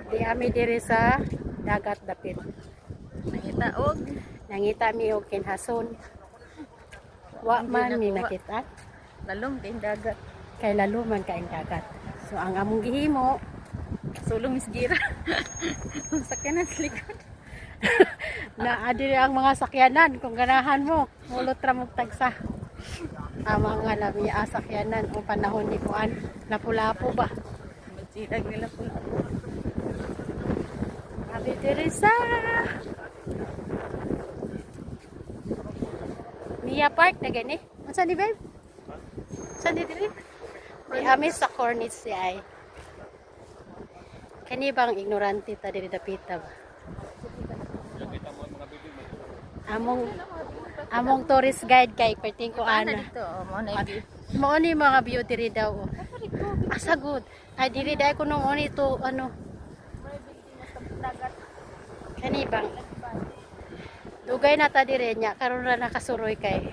Di ami diri sa dagat dapit. Nakita og Nangita mi og kinhason. Wa Hindi man mi nakuha. nakita. lalong kay dagat. Kay lalo man kaing dagat. So ang among gihimo, Sulong Miss Gira. Ang sakyanan sa likod. na adiri ang mga sakyanan kung ganahan mo mulot ra mong tagsa ang mga lami sakyanan o panahon ni kuan lapu-lapu ba Magsidag nila po. abi diri sa Mia Park na gani unsa ni babe unsa ni diri di ami sa Corniche si ay kani bang ignorante ta diri dapita ba among tourist guide kay perting ko Ano ana dito? Mo na i mao ni mga view diri daw asa good ay diri dai ko nung oni to ano kani bang dugay na ta dire nya karon ra nakasuroy kay